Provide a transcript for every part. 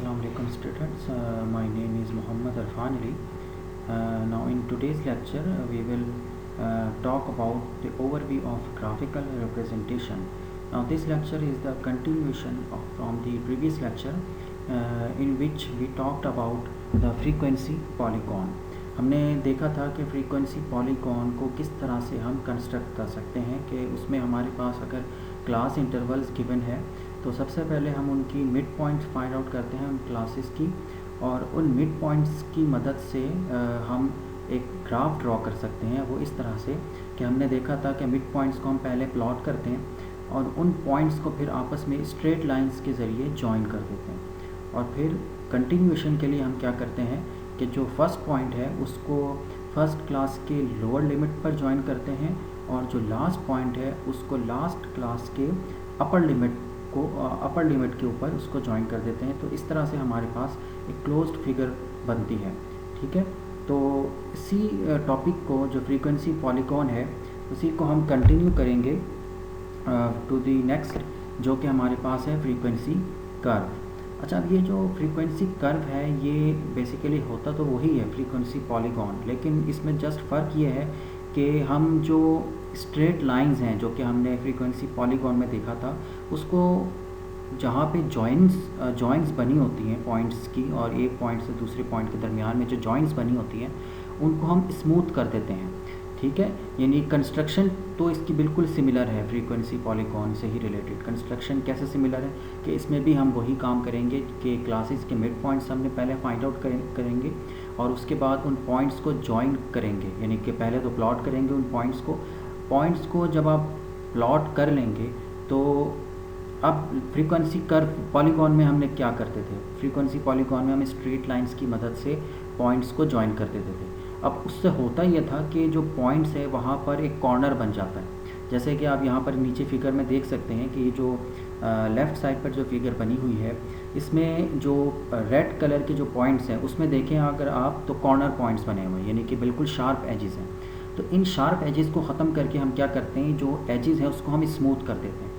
Assalamu alaikum students. My name is Muhammad Arfan Ali. Now in today's lecture we will talk about the overview of graphical representation. Now this lecture is the continuation from the previous lecture in which we talked about the frequency polygon. हमने देखा था कि frequency polygon को किस तरह से हम construct कर सकते हैं कि उसमें हमारे पास अगर क्लास इंटरवल्स गिवन है तो सबसे पहले हम उनकी मिड पॉइंट्स फाइंड आउट करते हैं उन क्लासेस की, और उन मिड पॉइंट्स की मदद से हम एक ग्राफ ड्रॉ कर सकते हैं। वो इस तरह से कि हमने देखा था कि मिड पॉइंट्स को हम पहले प्लॉट करते हैं और उन पॉइंट्स को फिर आपस में स्ट्रेट लाइंस के ज़रिए जॉइन कर देते हैं, और फिर कंटिन्यूएशन के लिए हम क्या करते हैं कि जो फर्स्ट पॉइंट है उसको फर्स्ट क्लास के लोअर लिमिट पर ज्वाइन करते हैं और जो लास्ट पॉइंट है उसको लास्ट क्लास के अपर लिमिट के ऊपर उसको ज्वाइन कर देते हैं। तो इस तरह से हमारे पास एक क्लोज्ड फिगर बनती है। ठीक है, तो इसी टॉपिक को जो फ्रीक्वेंसी पॉलीगॉन है उसी को हम कंटिन्यू करेंगे टू दी नेक्स्ट, जो कि हमारे पास है फ्रीक्वेंसी कर्व। अच्छा, अब ये जो फ्रीक्वेंसी कर्व है ये बेसिकली होता तो वही है फ्रीक्वेंसी पॉलीगॉन, लेकिन इसमें जस्ट फ़र्क ये है कि हम जो स्ट्रेट लाइंस हैं जो कि हमने फ्रीक्वेंसी पॉलीगॉन में देखा था उसको जहाँ पे जॉइंट्स बनी होती हैं पॉइंट्स की और एक पॉइंट से दूसरे पॉइंट के दरमियान में जो जॉइंट्स बनी होती हैं उनको हम स्मूथ कर देते हैं। ठीक है, यानी कंस्ट्रक्शन तो इसकी बिल्कुल सिमिलर है फ्रीक्वेंसी पॉलीगॉन से ही रिलेटेड। कंस्ट्रक्शन कैसे सिमिलर है कि इसमें भी हम वही काम करेंगे कि क्लासेस के मिड पॉइंट्स हमने पहले फाइंड आउट करेंगे और उसके बाद उन पॉइंट्स को जॉइन करेंगे, यानी कि पहले तो प्लॉट करेंगे उन पॉइंट्स को जब आप प्लॉट कर लेंगे तो अब फ्रीक्वेंसी कर्व पॉलीगॉन में हमने क्या करते थे, फ्रीक्वेंसी पॉलीगॉन में हम स्ट्रेट लाइंस की मदद से पॉइंट्स को जॉइन कर देते थे। अब उससे होता यह था कि जो पॉइंट्स है वहाँ पर एक कॉर्नर बन जाता है, जैसे कि आप यहाँ पर नीचे फिगर में देख सकते हैं कि जो लेफ़्ट साइड पर जो फिगर बनी हुई है इसमें जो रेड कलर के जो पॉइंट्स हैं उसमें देखें अगर आप तो कॉर्नर पॉइंट्स बने हुए हैं, यानी कि बिल्कुल शार्प एजेस हैं। तो इन शार्प एजेस को ख़त्म करके हम क्या करते हैं, जो एजेस हैं उसको हम स्मूथ कर देते हैं।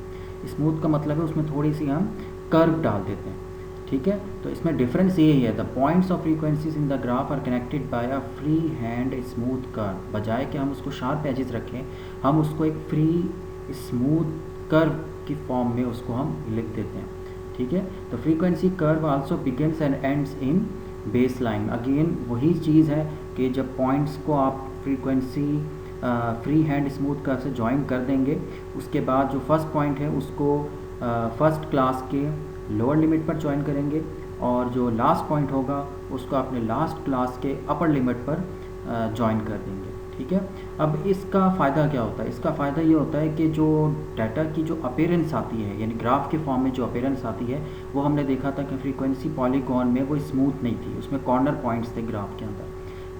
स्मूथ का मतलब है उसमें थोड़ी सी हम कर्व डाल देते हैं। ठीक है, तो इसमें डिफरेंस यही है, the points of frequencies in the graph are connected by a free hand smooth curve. बजाय कि हम उसको शार्प एजेस रखें हम उसको एक फ्री स्मूथ कर्व की फॉर्म में उसको हम लिख देते हैं। ठीक है, तो frequency curve also begins and ends in base line. Again वही चीज़ है कि जब पॉइंट्स को आप frequency free hand smooth curve से ज्वाइन कर देंगे उसके बाद जो फर्स्ट पॉइंट है उसको फर्स्ट क्लास के लोअर लिमिट पर ज्वाइन करेंगे और जो लास्ट पॉइंट होगा उसको अपने लास्ट क्लास के अपर लिमिट पर ज्वाइन कर देंगे। ठीक है, अब इसका फ़ायदा क्या होता है, इसका फ़ायदा ये होता है कि जो डाटा की जो अपीयरेंस आती है यानी ग्राफ के फॉर्म में जो अपीयरेंस आती है वो हमने देखा था कि फ्रीक्वेंसी पॉलीगॉन में वो स्मूथ नहीं थी, उसमें कॉर्नर पॉइंट्स थे ग्राफ के अंदर।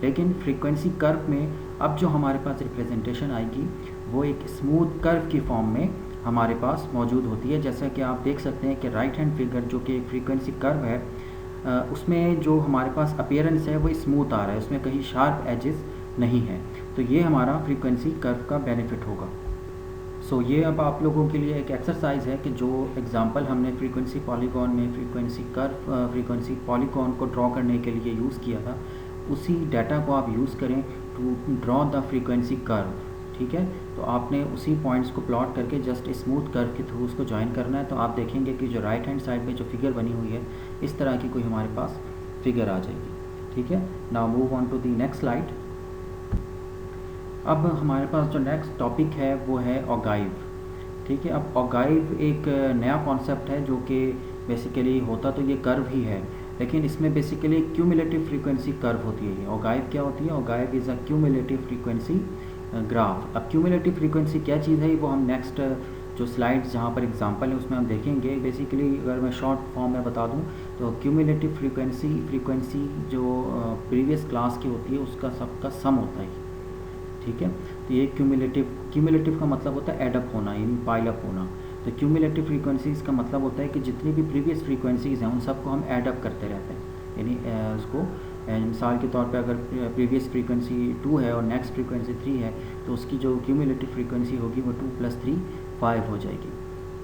लेकिन फ्रीक्वेंसी कर्व में अब जो हमारे पास रिप्रेजेंटेशन आएगी वो एक स्मूथ कर्व की फॉर्म में हमारे पास मौजूद होती है। जैसा कि आप देख सकते हैं कि राइट हैंड फिगर जो कि एक फ्रीक्वेंसी कर्व है उसमें जो हमारे पास अपीयरेंस है वो स्मूथ आ रहा है, उसमें कहीं शार्प एजेस नहीं है। तो ये हमारा फ्रीक्वेंसी कर्व का बेनिफिट होगा। सो ये अब आप लोगों के लिए एक एक्सरसाइज है कि जो एग्जांपल हमने फ्रीक्वेंसी पॉलीगॉन में फ्रीक्वेंसी पॉलीगॉन को ड्रॉ करने के लिए यूज़ किया था उसी डाटा को आप यूज़ करें to draw the frequency curve. ठीक है, तो आपने उसी पॉइंट्स को प्लॉट करके जस्ट स्मूथ कर्व के थ्रू उसको ज्वाइन करना है। तो आप देखेंगे कि जो राइट हैंड साइड में जो फिगर बनी हुई है इस तरह की कोई हमारे पास फिगर आ जाएगी। ठीक है, now move on to the next slide. अब हमारे पास जो नेक्स्ट टॉपिक है वो है ऑगाइव। ठीक है, अब ऑगाइव एक नया कॉन्सेप्ट है जो कि बेसिकली होता तो ये कर्व ही है, लेकिन इसमें बेसिकली क्यूमुलेटिव फ्रीक्वेंसी कर्व होती है। ऑगाइव क्या होती है, ogive is a cumulative frequency graph. अब क्यूमुलेटिव फ्रीक्वेंसी क्या चीज़ है वो हम नेक्स्ट जो स्लाइड्स जहाँ पर एग्जांपल है उसमें हम देखेंगे। बेसिकली अगर मैं शॉर्ट फॉर्म में बता दूँ तो क्यूमुलेटिव फ्रीक्वेंसी जो प्रीवियस क्लास की होती है उसका सबका सम होता है। ठीक है, तो ये क्यूमुलेटिव का मतलब होता है एडअप होना यानी पाइल अप होना। तो क्यूमुलेटिव फ्रीक्वेंसीज़ का मतलब होता है कि जितनी भी प्रीवियस फ्रीक्वेंसीज़ हैं उन सबको हम एडअप करते रहते हैं। यानी उसको मिसाल के तौर पे अगर प्रीवियस फ्रीक्वेंसी 2 है और नेक्स्ट फ्रीक्वेंसी 3 है तो उसकी जो क्यूमुलेटिव फ्रीक्वेंसी होगी वो 2 + 3 5 हो जाएगी।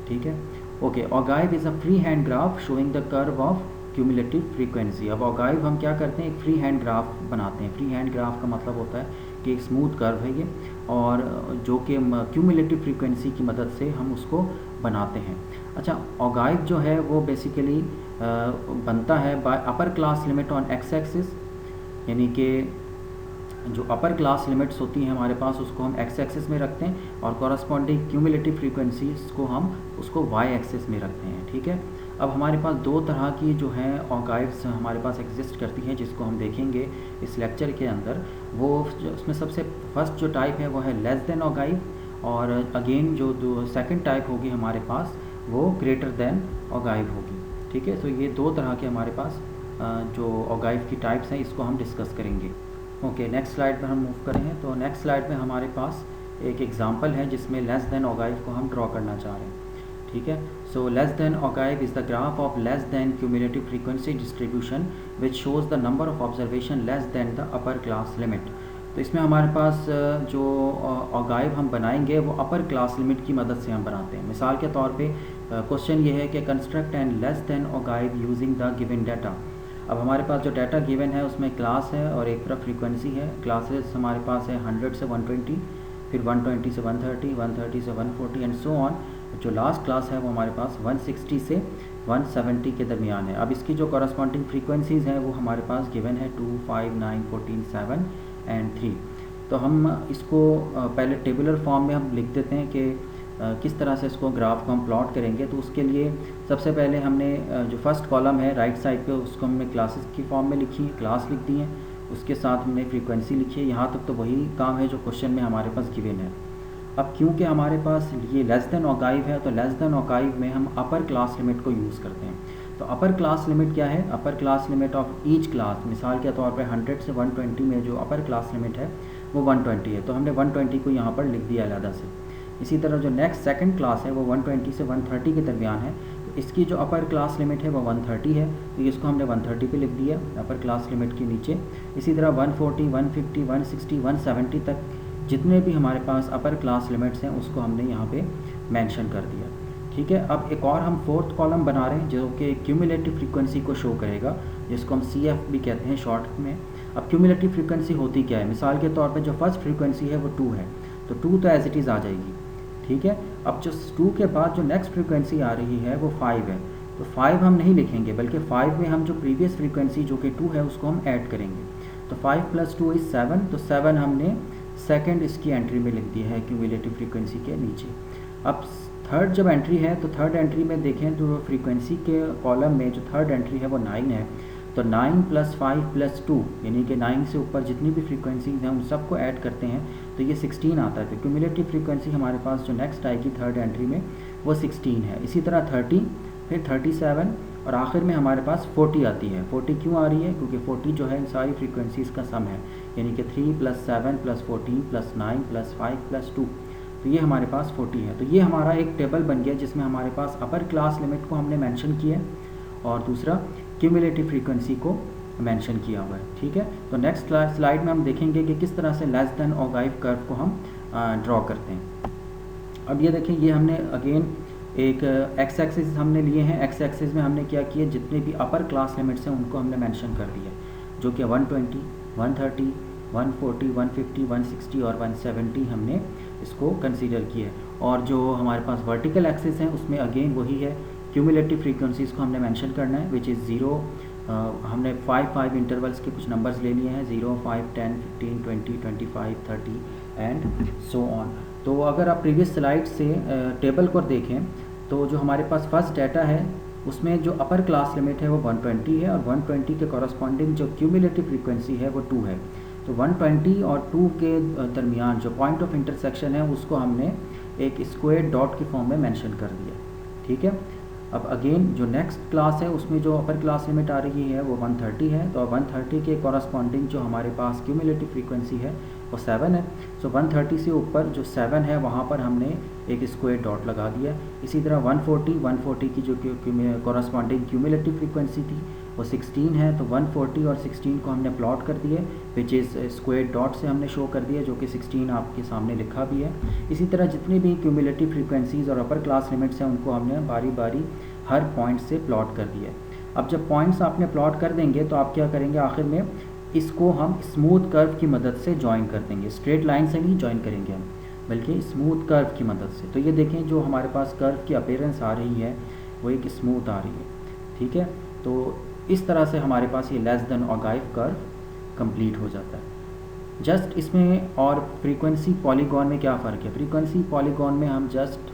ठीक है, okay. Ogive is a free hand graph showing the curve of cumulative frequency. अब ऑगाइव हम क्या करते हैं, एक फ्री हैंड ग्राफ बनाते हैं। फ्री हैंड ग्राफ का मतलब होता है कि एक स्मूथ कर्व है ये, और जो कि क्यूमुलेटिव फ्रीक्वेंसी की मदद से हम उसको बनाते हैं। अच्छा, ऑगाइव जो है वो बेसिकली बनता है bye upper class limit on x axis, यानी कि जो अपर क्लास लिमिट्स होती हैं हमारे पास उसको हम एक्स एक्सिस में रखते हैं, और कॉरस्पॉन्डिंग क्यूमुलेटिव फ्रीक्वेंसीज को हम उसको वाई एक्सिस में रखते हैं। ठीक है, अब हमारे पास दो तरह की जो हैं ऑगाइव्स हमारे पास एग्जिस्ट करती हैं, जिसको हम देखेंगे इस लेक्चर के अंदर। वो उसमें सबसे फर्स्ट जो टाइप है वो है लेस देन ऑगाइव, और अगेन जो सेकंड टाइप होगी हमारे पास वो ग्रेटर देन ऑगाइव होगी। ठीक है, तो ये दो तरह के हमारे पास जो ऑगाइव की टाइप्स हैं इसको हम डिस्कस करेंगे। ओके, नेक्स्ट स्लाइड पर हम मूव करें। तो नेक्स्ट स्लाइड में हमारे पास एक एग्जांपल है जिसमें लेस देन ऑगाइव को हम ड्रॉ करना चाह रहे हैं। ठीक है, so less than ogive is the graph of less than cumulative frequency distribution which shows the number of observation less than the upper class limit. तो इसमें हमारे पास जो ऑगाइव हम बनाएंगे वो अपर क्लास लिमिट की मदद से हम बनाते हैं। मिसाल के तौर पे क्वेश्चन ये है कि construct and less than ogive using the given data. अब हमारे पास जो डाटा गिवन है उसमें क्लास है और एक तरफ फ्रीक्वेंसी है। क्लासेस हमारे पास है 100 से 120, फिर 120 से 130, 130 से 140 एंड सो ऑन। जो लास्ट क्लास है वो हमारे पास 160 से 170 के दरमियान है। अब इसकी जो कॉरस्पॉन्डिंग फ्रीक्वेंसीज़ हैं वो हमारे पास गिवन है 2, 5, 9, 14, 7 एंड 3। तो हम इसको पहले टेबुलर फॉर्म में हम लिख देते हैं कि किस तरह से इसको ग्राफ को हम प्लॉट करेंगे। तो उसके लिए सबसे पहले हमने जो फर्स्ट कॉलम है राइट साइड पे उसको हमने क्लासेस की फॉर्म में लिखी है, क्लास लिख दी है, उसके साथ हमने फ्रीक्वेंसी लिखी है। यहाँ तक तो वही काम है जो क्वेश्चन में हमारे पास गिवन है। अब क्योंकि हमारे पास ये लेस देन ऑगाइव है तो लेस देन ऑगाइव में हम अपर क्लास लिमिट को यूज़ करते हैं। तो अपर क्लास लिमिट क्या है, अपर class limit of each class, मिसाल के तौर पे 100 से 120 में जो अपर क्लास लिमिट है वो 120 है, तो हमने 120 को यहाँ पर लिख दिया अलग से। इसी तरह जो नेक्स्ट सेकंड क्लास है वो 120 से 130 के दरमियान है, तो इसकी जो अपर क्लास लिमिट है वो 130 है, तो इसको हमने 130 पे लिख दिया अपर क्लास लिमिट के नीचे। इसी तरह 140, 150, 160, 170 तक जितने भी हमारे पास अपर क्लास लिमिट्स हैं उसको हमने यहाँ पे मेंशन कर दिया। ठीक है, अब एक और हम फोर्थ कॉलम बना रहे हैं जो कि क्यूमुलेटिव फ्रीक्वेंसी को शो करेगा, जिसको हम CF भी कहते हैं शॉर्ट में। अब क्यूमुलेटिव फ्रीक्वेंसी होती क्या है, मिसाल के तौर पे जो फर्स्ट फ्रीक्वेंसी है वो 2 है, तो 2 तो एज इट इज़ आ जाएगी। ठीक है, अब जो 2 के बाद जो नेक्स्ट फ्रीक्वेंसी आ रही है वो 5 है, तो 5 हम नहीं लिखेंगे बल्कि 5 में हम जो प्रीवियस फ्रीक्वेंसी जो कि 2 है उसको हम ऐड करेंगे। तो 5 + 2 = 7, तो 7 हमने सेकंड इसकी एंट्री में लिख दिया है क्यूमुलेटिव फ्रीक्वेंसी के नीचे। अब थर्ड जब एंट्री है तो थर्ड एंट्री में देखें तो फ्रीक्वेंसी के कॉलम में जो थर्ड एंट्री है वो 9 है, तो 9 + 5 + 2 यानी कि 9 से ऊपर जितनी भी फ्रीक्वेंसीज हैं उन सबको ऐड करते हैं तो ये 16 आता है। तो क्यूमुलेटिव फ्रीक्वेंसी हमारे पास जो नेक्स्ट आएगी थर्ड एंट्री में वो 16 है। इसी तरह 30, फिर 37 और आखिर में हमारे पास 40 आती है। 40 क्यों आ रही है, क्योंकि 40 जो है इन सारी फ्रीक्वेंसीज़ का सम है, यानी कि 3 + 7 + 14 + 9 + 5 + 2, तो ये हमारे पास 40 है। तो ये हमारा एक टेबल बन गया जिसमें हमारे पास अपर क्लास लिमिट को हमने मेंशन किया है और दूसरा क्यूमुलेटिव फ्रीक्वेंसी को मेंशन किया हुआ है। ठीक है, तो नेक्स्ट स्लाइड में हम देखेंगे कि किस तरह से लेस देन ऑगाइव कर्व को हम ड्रॉ करते हैं। अब ये देखें, ये हमने अगेन एक एक्स एक्सिस हमने लिए हैं। एक्स एक्सिस में हमने क्या किया, जितने भी अपर क्लास लिमिट्स हैं उनको हमने मेंशन कर दिया, जो कि 120, 130, 140, 150, 160 और 170 हमने इसको कंसीडर किया है। और जो हमारे पास वर्टिकल एक्सिस है उसमें अगेन वही है, क्यूमुलेटिव फ्रीक्वेंसीज़ को हमने मेंशन करना है, विच इज़ 0। हमने 5 इंटरवल्स के कुछ नंबर्स ले लिए हैं, 0, 5, 10, 15, 20, 25, 30 एंड सो ऑन। तो अगर आप प्रीवियस स्लाइड से टेबल को देखें तो जो हमारे पास फर्स्ट डाटा है उसमें जो अपर क्लास लिमिट है वो 120 है और 120 के कॉरस्पॉन्डिंग जो क्यूमुलेटिव फ्रीक्वेंसी है वो 2 है। तो 120 और 2 के दरमियान जो पॉइंट ऑफ इंटरसेक्शन है उसको हमने एक स्क्वायर डॉट की फॉर्म में मेंशन कर दिया। ठीक है, अब अगेन जो नेक्स्ट क्लास है उसमें जो अपर क्लास लिमिट आ रही है वो 130 है, तो 130 के कॉरस्पॉन्डिंग जो हमारे पास क्यूमुलेटिव फ्रीक्वेंसी है वो 7 है। सो 130 से ऊपर जो 7 है वहाँ पर हमने एक स्क्वायर डॉट लगा दिया। इसी तरह 140 की जो कॉरस्पॉन्डिंग क्यूमुलेटिव फ्रीक्वेंसी थी वो 16 है, तो 140 और 16 को हमने प्लॉट कर दिए, विच इज़ स्क्वायर डॉट से हमने शो कर दिया, जो कि 16 आपके सामने लिखा भी है। इसी तरह जितनी भी क्यूमुलेटिव फ्रीक्वेंसीज़ और अपर क्लास लिमिट्स हैं उनको हमने बारी बारी हर पॉइंट से प्लॉट कर दिया। अब जब पॉइंट्स आपने प्लॉट कर देंगे तो आप क्या करेंगे, आखिर में इसको हम स्मूथ कर्व की मदद से ज्वाइन कर देंगे, स्ट्रेट लाइन से नहीं ज्वाइन करेंगे हम, बल्कि स्मूथ कर्व की मदद से। तो ये देखें जो हमारे पास कर्व की अपीयरेंस आ रही है वो एक स्मूथ आ रही है, ठीक है। तो इस तरह से हमारे पास ये less than ogive curve complete हो जाता है। जस्ट इसमें और फ्रीक्वेंसी पॉलीगॉन में क्या फ़र्क है, फ्रीक्वेंसी पॉलीगॉन में हम जस्ट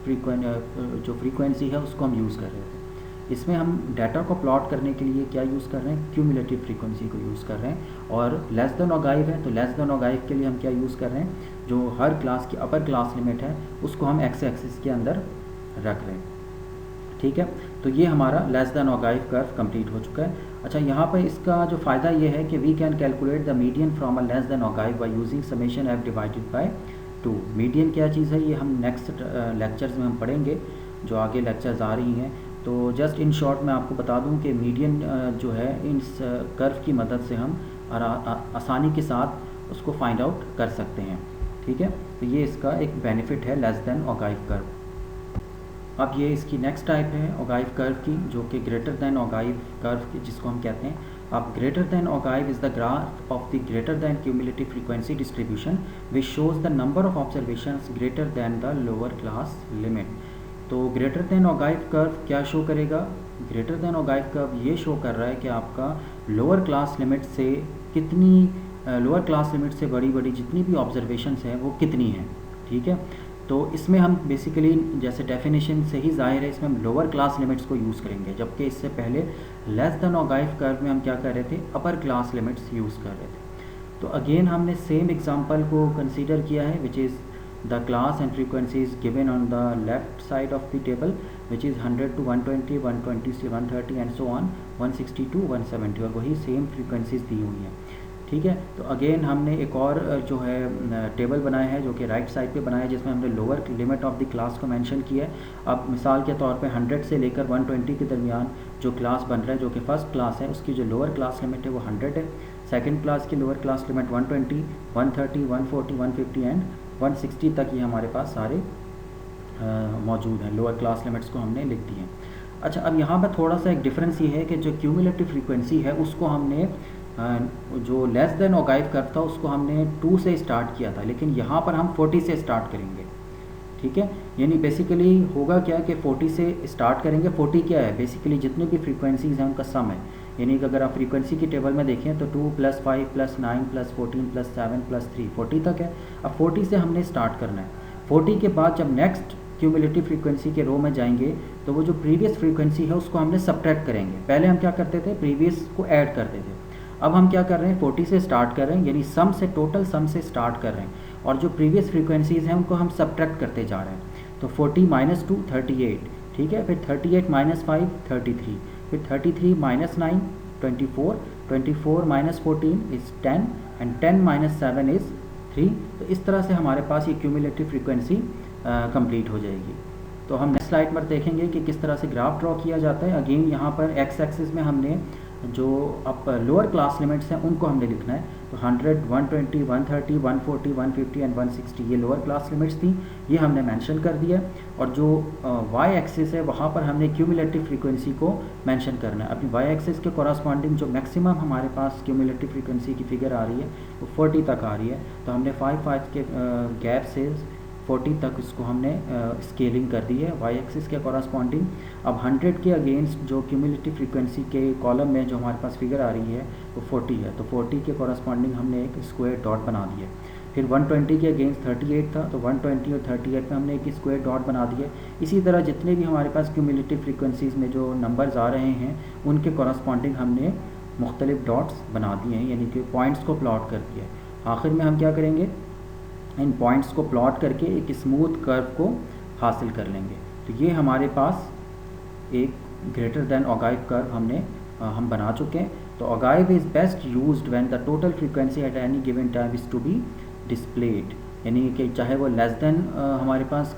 जो फ्रीक्वेंसी है उसको हम यूज़ कर रहे थे, इसमें हम डाटा को प्लॉट करने के लिए क्या यूज़ कर रहे हैं, क्यूमुलेटिव फ्रीक्वेंसी को यूज़ कर रहे हैं। और लेस देन ऑगाइव है तो लेस देन ऑगाइव के लिए हम क्या यूज़ कर रहे हैं, जो हर क्लास की अपर क्लास लिमिट है उसको हम एक्स एक्सिस के अंदर रख रहे हैं, ठीक है। तो ये हमारा less than ogive curve complete हो चुका है। अच्छा, यहाँ पर इसका जो फ़ायदा ये है कि we can calculate the median from a less than ogive by using summation F divided by 2। Median क्या चीज़ है, ये हम नेक्स्ट लेक्चर्स में हम पढ़ेंगे, जो आगे लेक्चर्स आ रही हैं। तो जस्ट इन शॉर्ट मैं आपको बता दूं कि मीडियन जो है इस कर्व की मदद से हम आसानी के साथ उसको फाइंड आउट कर सकते हैं, ठीक है। तो ये इसका एक बेनिफिट है लेस देन ऑगाइव कर्व। अब ये इसकी नेक्स्ट टाइप है ऑगाइव कर्व की, जो कि ग्रेटर देन ऑगाइव कर्व की जिसको हम कहते हैं। अब greater than ogive is the graph of the greater than cumulative frequency distribution which shows the number of observations greater than the lower class limit. तो ग्रेटर देन ऑगाइव कर्व क्या show करेगा, greater than ogive curve ये show कर रहा है कि आपका lower class limit से कितनी लोअर क्लास लिमिट से बड़ी बड़ी जितनी भी ऑब्जर्वेशंस हैं वो कितनी हैं, ठीक है। तो इसमें हम बेसिकली जैसे डेफिनेशन से ही जाहिर है इसमें हम लोअर क्लास लिमिट्स को यूज़ करेंगे, जबकि इससे पहले लेस देन ऑगाइव कर्व में हम क्या कर रहे थे, अपर क्लास लिमिट्स यूज़ कर रहे थे। तो अगेन हमने सेम एग्जांपल को कंसीडर किया है which is the class and frequency is given on the left side of the table which is 100 to 120, 120 से 130 and so on, 160 to 170, और वही सेम फ्रीक्वेंसीज दी हुई हैं, ठीक है। तो अगेन हमने एक और जो है टेबल बनाया है जो कि राइट साइड पे बनाया है, जिसमें हमने lower limit of the class को मेंशन किया है। अब मिसाल के तौर पे 100 से लेकर 120 के दरमियान जो क्लास बन रहा है, जो कि फर्स्ट क्लास है, उसकी जो लोअर क्लास लिमिट है वो 100 है। सेकंड क्लास की लोअर क्लास लिमिट 120, 130, 140, 150 एंड 160 तक ये हमारे पास सारे मौजूद हैं। लोअर क्लास लिमिट्स को हमने लिख दी हैं। अच्छा, अब यहाँ पर थोड़ा सा एक डिफरेंस ये है कि जो क्यूमुलेटिव फ्रीक्वेंसी है उसको हमने जो लेस देन ऑगाइव कर्व था उसको हमने 2 से स्टार्ट किया था, लेकिन यहाँ पर हम 40 से स्टार्ट करेंगे, ठीक है। यानी बेसिकली होगा क्या कि 40 से स्टार्ट करेंगे। 40 क्या है, बेसिकली जितनी भी फ्रीक्वेंसीज़ हैं उनका सम है। यानी कि अगर आप फ्रीक्वेंसी की टेबल में देखें तो 2 + 5 + 9 + 14 + 7 + 3 40 तक है। अब 40 से हमने स्टार्ट करना है। 40 के बाद जब नेक्स्ट क्यूमुलेटिव फ्रीक्वेंसी के रो में जाएंगे तो वो जो प्रीवियस फ्रीक्वेंसी है उसको हमने सब्ट्रैक्ट करेंगे। पहले हम क्या करते थे, प्रीवियस को ऐड करते थे। अब हम क्या कर रहे हैं, 40 से स्टार्ट कर रहे हैं, यानी सम से, टोटल सम से स्टार्ट कर रहे हैं, और जो प्रीवियस फ्रीक्वेंसीज़ हैं उनको हम सब्ट्रैक्ट करते जा रहे हैं। तो 40 - 2 38, ठीक है। फिर 38 - 5 33, फिर 33 - 9 24, 24 - 14 इज़ 10 एंड 10 - 7 इज़ 3। तो इस तरह से हमारे पास ये क्यूमुलेटिव फ्रीक्वेंसी कंप्लीट हो जाएगी। तो हम नेक्स्ट स्लाइड पर देखेंगे कि किस तरह से ग्राफ ड्रॉ किया जाता है। अगेन यहाँ पर एक्स एक्सिस में हमने जो अब लोअर क्लास लिमिट्स हैं उनको हमने लिखना है। तो 100, 120, 130, 140, 150 एंड 160 ये लोअर क्लास लिमिट्स थी, ये हमने मेंशन कर दिया। और जो वाई एक्सिस है वहाँ पर हमने क्यूमुलेटिव फ्रीक्वेंसी को मेंशन करना है। अपनी वाई एक्सिस के कॉरस्पॉन्डिंग जो मैक्सिमम हमारे पास क्यूमुलेटिव फ्रीक्वेंसी की फिगर आ रही है वो 40 तक आ रही है। तो हमने 5 के गैप से 40 तक इसको हमने स्केलिंग कर दी है वाई एक्सिस के कॉरस्पॉन्डिंग। अब 100 के अगेंस्ट जो क्यूमुलेटिव फ्रीक्वेंसी के कॉलम में जो हमारे पास फिगर आ रही है वो 40 है, तो 40 के कॉरस्पॉन्डिंग हमने एक स्क्वायर डॉट बना दिया। फिर 120 के अगेंस्ट 38 था, तो 120 और 38 में हमने एक स्क्वायर डॉट बना दिया। इसी तरह जितने भी हमारे पास क्यूमुलेटिव फ्रीक्वेंसीज़ में जो नंबर्स आ रहे हैं उनके कॉरस्पॉन्डिंग हमने मुख्तलिफ डॉट्स बना दिए हैं, यानी कि पॉइंट्स को प्लॉट कर दिया है। आखिर में हम क्या करेंगे, इन पॉइंट्स को प्लॉट करके एक स्मूथ कर्व को हासिल कर लेंगे। तो ये हमारे पास एक ग्रेटर देन ऑगाइव कर्व हम बना चुके हैं। तो ogive is best used when the total frequency at any given time is to be displayed, यानी कि चाहे वो लेस देन हमारे पास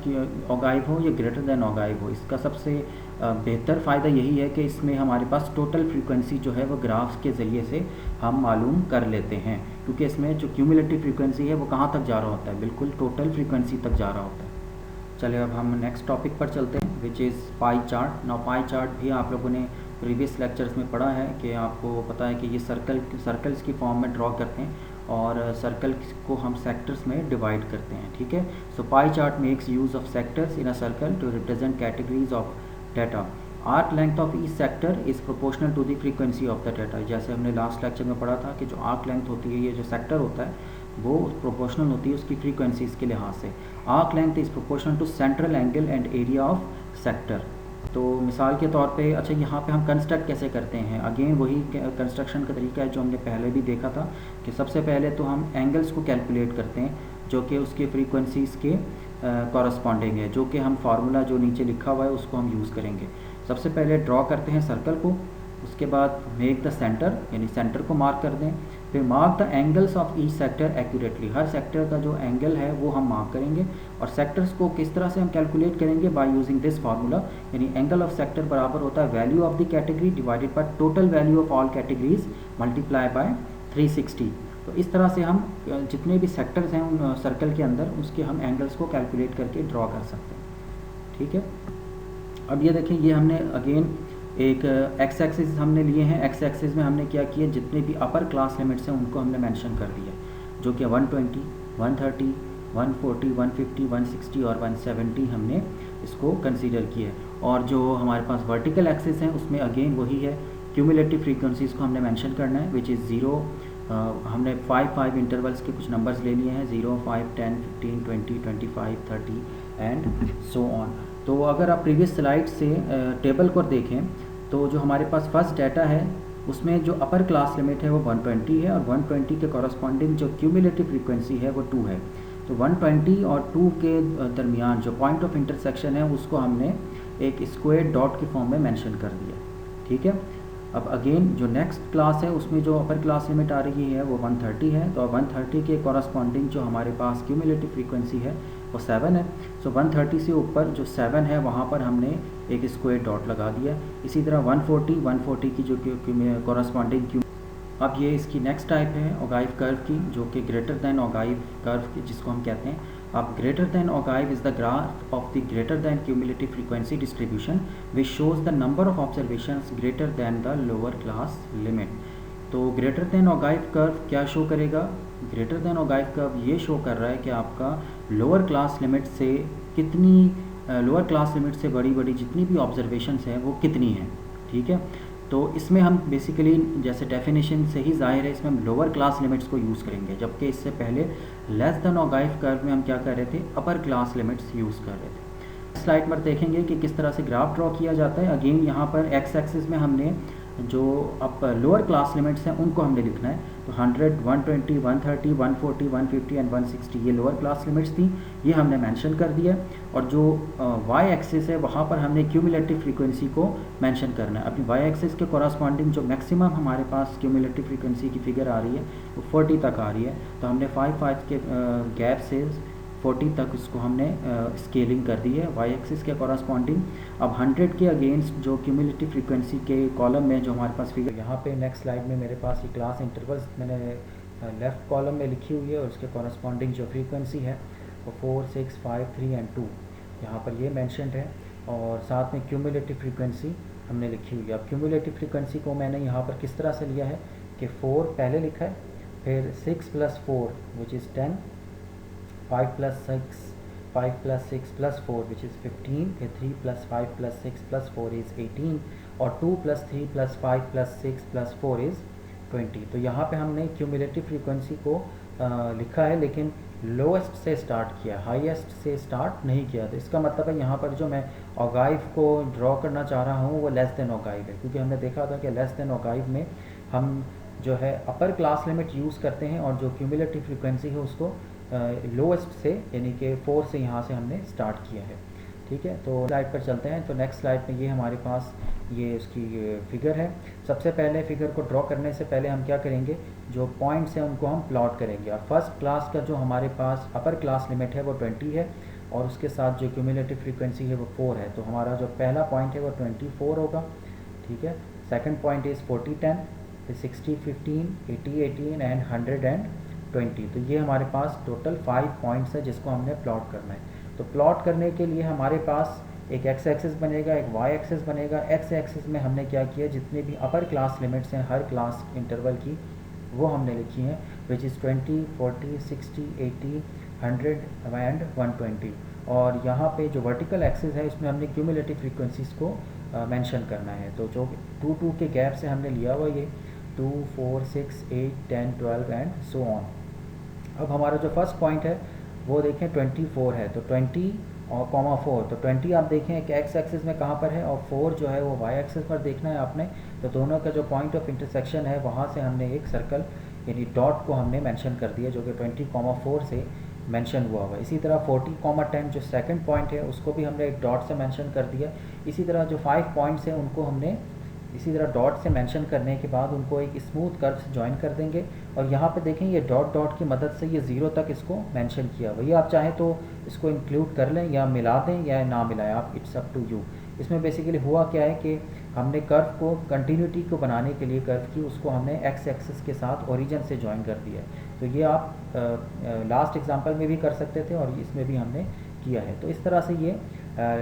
ऑगाइव हो या ग्रेटर देन ऑगाइव हो, इसका सबसे बेहतर फ़ायदा यही है कि इसमें हमारे पास टोटल फ्रीक्वेंसी जो है वो ग्राफ्स के ज़रिए से हम मालूम कर लेते हैं, क्योंकि इसमें जो क्यूमुलेटिव फ्रीक्वेंसी है वो कहाँ तक जा रहा होता है, बिल्कुल टोटल फ्रीक्वेंसी तक जा रहा होता है। चलिए अब हम नेक्स्ट टॉपिक पर चलते हैं which is pie chart. Now pie chart भी आप लोगों ने प्रीवियस लेक्चर्स में पढ़ा है कि आपको पता है कि ये सर्कल्स की फॉर्म में ड्रॉ करते हैं और सर्कल को हम सेक्टर्स में डिवाइड करते हैं, ठीक है। So pie chart makes use of sectors in a circle to represent categories of data. Arc length of each sector is proportional to the frequency of the data. जैसे हमने last lecture में पढ़ा था कि जो आर्क लेंथ होती है, ये जो सेक्टर होता है वो प्रोपोर्शनल होती है उसकी फ्रीक्वेंसीज के लिहाज से। Arc length is proportional to central angle and area of sector. तो मिसाल के तौर पे अच्छा यहाँ पे हम कंस्ट्रक्ट कैसे करते हैं, अगेन वही कंस्ट्रक्शन का तरीका है जो हमने पहले भी देखा था कि सबसे पहले तो हम एंगल्स को कैलकुलेट करते हैं जो कि उसके फ्रीक्वेंसीज़ के कॉरस्पॉन्डिंग है, जो कि हम फार्मूला जो नीचे लिखा हुआ है उसको हम यूज़ करेंगे। सबसे पहले ड्रॉ करते हैं सर्कल को, उसके बाद मेक द सेंटर यानी सेंटर को मार्क कर दें, फिर mark the angles of each sector accurately. Her sector का जो एंगल है वो हम मार्क करेंगे और सेक्टर्स को किस तरह से हम कैलकुलेट करेंगे, बाय यूजिंग दिस फार्मूला, यानी एंगल ऑफ सेक्टर बराबर होता है value of the category divided by total value of all categories multiply by 360। तो इस तरह से हम जितने भी सेक्टर्स हैं उन सर्कल के अंदर उसके हम एंगल्स को कैलकुलेट करके ड्रॉ कर सकते हैं, ठीक है। अब ये देखें, ये हमने अगेन एक एक्स एक्सिस हमने लिए हैं। एक्स एक्सिस में हमने क्या किया, जितने भी अपर क्लास लिमिट्स हैं उनको हमने मेंशन कर दिया, जो कि 120, 130, 140, 150, 160 और 170 हमने इसको कंसीडर किया। और जो हमारे पास वर्टिकल एक्सिस हैं उसमें अगेन वही है, क्यूमुलेटिव फ्रीक्वेंसीज़ को हमने मेंशन करना है, विच इज़ 0। हमने 5 इंटरवल्स के कुछ नंबर्स ले लिए हैं, 0, 5, 10, 15, 20, 25, 30 एंड सो ऑन। तो अगर आप प्रीवियस स्लाइड से टेबल को देखें तो जो हमारे पास फर्स्ट डाटा है उसमें जो अपर क्लास लिमिट है वो 120 है और 120 के कॉरस्पॉन्डिंग जो क्यूमुलेटिव फ्रीक्वेंसी है वो 2 है। तो 120 और 2 के दरमियान जो पॉइंट ऑफ इंटरसेक्शन है उसको हमने एक स्क्वायर डॉट के फॉर्म में मेंशन कर दिया, ठीक है। अब अगेन जो नेक्स्ट क्लास है उसमें जो अपर क्लास लिमिट आ रही है वो 130 है, तो 130 के कॉरस्पॉन्डिंग जो हमारे पास क्यूमुलेटिव फ्रीक्वेंसी है वो 7 है। सो 130 से ऊपर जो 7 है वहाँ पर हमने एक स्क्वायर डॉट लगा दिया। इसी तरह 140 की जो कॉरस्पॉन्डिंग अब ये इसकी नेक्स्ट टाइप है ओगाइव कर्व की, जो कि ग्रेटर दैन ओगाइव कर्व की जिसको हम कहते हैं। अब greater than ogive is the graph of the greater than cumulative frequency distribution which shows the number of observations greater than the lower class limit. तो ग्रेटर दैन ओगाइव कर्व क्या show करेगा, greater than ogive curve ये show कर रहा है कि आपका lower class limit से कितनी लोअर क्लास लिमिट से बड़ी बड़ी जितनी भी ऑब्जर्वेशंस हैं वो कितनी हैं, ठीक है। तो इसमें हम बेसिकली जैसे डेफिनेशन से ही जाहिर है इसमें हम लोअर क्लास लिमिट्स को यूज़ करेंगे, जबकि इससे पहले लेस देन ओगाइव कर्व में हम क्या कर रहे थे, अपर क्लास लिमिट्स यूज़ कर रहे थे। स्लाइड पर देखेंगे कि किस तरह से ग्राफ ड्रॉ किया जाता है। अगेन यहाँ पर एक्स एक्सिस में हमने जो अब लोअर क्लास लिमिट्स हैं उनको हमने लिखना है। तो 100, 120, 130, 140, 150 एंड 160 ये लोअर क्लास लिमिट्स थी, ये हमने मेंशन कर दिया। और जो वाई एक्सिस है वहाँ पर हमने क्यूमुलेटिव फ्रीक्वेंसी को मेंशन करना है। अपनी वाई एक्सिस के कॉरस्पॉन्डिंग जो मैक्सिमम हमारे पास क्यूमुलेटिव फ्रीक्वेंसी की फिगर आ रही है वो 40 तक आ रही है, तो हमने 5 के गैप से 40 तक इसको हमने स्केलिंग कर दी है वाई एक्सिस के कॉरस्पॉन्डिंग। अब 100 के अगेंस्ट जो क्यूमुलेटिव फ्रीक्वेंसी के कॉलम में जो हमारे पास फिगर यहाँ पे नेक्स्ट स्लाइड में मेरे पास ये क्लास इंटरवल्स मैंने लेफ़्ट कॉलम में लिखी हुई है और उसके कॉरस्पॉन्डिंग जो फ्रीक्वेंसी है वो 4, 6, 5, 3 एंड 2 यहाँ पर ये मैंशनड है। और साथ में क्यूमुलेटिव फ्रीक्वेंसी हमने लिखी हुई है। अब क्यूमुलेटिव फ्रीक्वेंसी को मैंने यहाँ पर किस तरह से लिया है कि 4 पहले लिखा है, फिर 6 + 4 विच इज़ 10, 5 + 6, 5 + 6 + 4 which is 15, फिर 3 + 5 + 6 + 4 is 18 और 2 + 3 + 5 + 6 + 4 is 20। तो यहाँ पे हमने क्यूमुलेटिव फ्रीक्वेंसी को लिखा है लेकिन लोएस्ट से स्टार्ट किया, हाईएस्ट से स्टार्ट नहीं किया। तो इसका मतलब है यहाँ पर जो मैं ओगाइव को ड्रॉ करना चाह रहा हूँ वो लेस देन ओगाइव है, क्योंकि हमने देखा था कि लेस देन ओगाइव में हम जो है अपर क्लास लिमिट यूज़ करते हैं और जो क्यूमुलेटिव फ्रीक्वेंसी है उसको लोएस्ट से यानी कि 4 से यहाँ से हमने स्टार्ट किया है, ठीक है। तो स्लाइड पर चलते हैं। तो नेक्स्ट स्लाइड में ये हमारे पास ये उसकी फिगर है। सबसे पहले फिगर को ड्रॉ करने से पहले हम क्या करेंगे, जो पॉइंट्स हैं उनको हम प्लॉट करेंगे। और फर्स्ट क्लास का जो हमारे पास अपर क्लास लिमिट है वो 20 है और उसके साथ जो क्यूमुलेटिव फ्रीक्वेंसी है वो 4 है। तो हमारा जो पहला पॉइंट है वो 24 होगा, ठीक है। सेकेंड पॉइंट इज़ 40, 10, फिर 60, 15, 80, 18 एंड 100 एंड 20। तो ये हमारे पास टोटल 5 पॉइंट्स है जिसको हमने प्लॉट करना है। तो प्लॉट करने के लिए हमारे पास एक एक्स एक्सिस बनेगा, एक वाई एक्सिस बनेगा। एक्स एक्सिस में हमने क्या किया, जितने भी अपर क्लास लिमिट्स हैं हर क्लास इंटरवल की वो हमने लिखी हैं, विच इज़ 20, 40, 60, 80, 100 एंड 120। और यहाँ पे जो वर्टिकल एक्सिस है इसमें हमने क्यूमुलेटिव फ्रीक्वेंसीज को मेंशन करना है। तो जो 2 के गैप से हमने लिया हुआ ये 2, 4, 6, 8, 10, 12 एंड सो ऑन। अब हमारा जो फर्स्ट पॉइंट है वो देखें 24 है, तो 20 और कॉमा 4, तो 20 आप देखें कि एक्स एक्सिस में कहाँ पर है और 4 जो है वो वाई एक्सिस पर देखना है आपने। तो दोनों का जो पॉइंट ऑफ इंटरसेक्शन है वहाँ से हमने एक सर्कल यानी डॉट को हमने मेंशन कर दिया जो कि 20,4 से मेंशन हुआ हुआ है। इसी तरह 40,10 जो सेकंड पॉइंट है उसको भी हमने एक डॉट से मेंशन कर दिया। इसी तरह जो 5 पॉइंट्स हैं उनको हमने इसी तरह डॉट से मेंशन करने के बाद उनको एक स्मूथ कर्व से ज्वाइन कर देंगे। और यहाँ पे देखें ये डॉट डॉट की मदद से ये ज़ीरो तक इसको मेंशन किया हुआ। ये आप चाहें तो इसको इंक्लूड कर लें या मिला दें या ना मिलाएं, आप इट्स अप टू यू। इसमें बेसिकली हुआ क्या है कि हमने कर्व को कंटिन्यूटी को बनाने के लिए कर्व की उसको हमने एक्स एक्सिस के साथ ओरिजिन से ज्वाइन कर दिया है। तो ये आप लास्ट एग्जांपल में भी कर सकते थे और इसमें भी हमने किया है। तो इस तरह से ये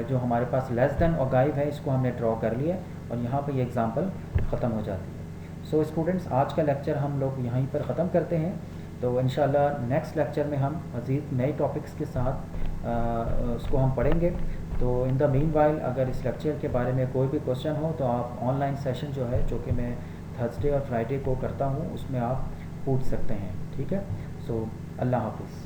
जो हमारे पास लेस देन और गाइब है इसको हमने ड्रॉ कर लिया और यहाँ पर ये एग्जांपल ख़त्म हो जाती है। सो स्टूडेंट्स, आज का लेक्चर हम लोग यहीं पर ख़त्म करते हैं। तो इंशाल्लाह नेक्स्ट लेक्चर में हम मज़ीद नए टॉपिक्स के साथ उसको हम पढ़ेंगे। तो इन द मीन वाइल अगर इस लेक्चर के बारे में कोई भी क्वेश्चन हो तो आप ऑनलाइन सेशन जो है जो कि मैं थर्सडे और फ्राइडे को करता हूँ उसमें आप पूछ सकते हैं। ठीक है, सो अल्लाह हाफिज़।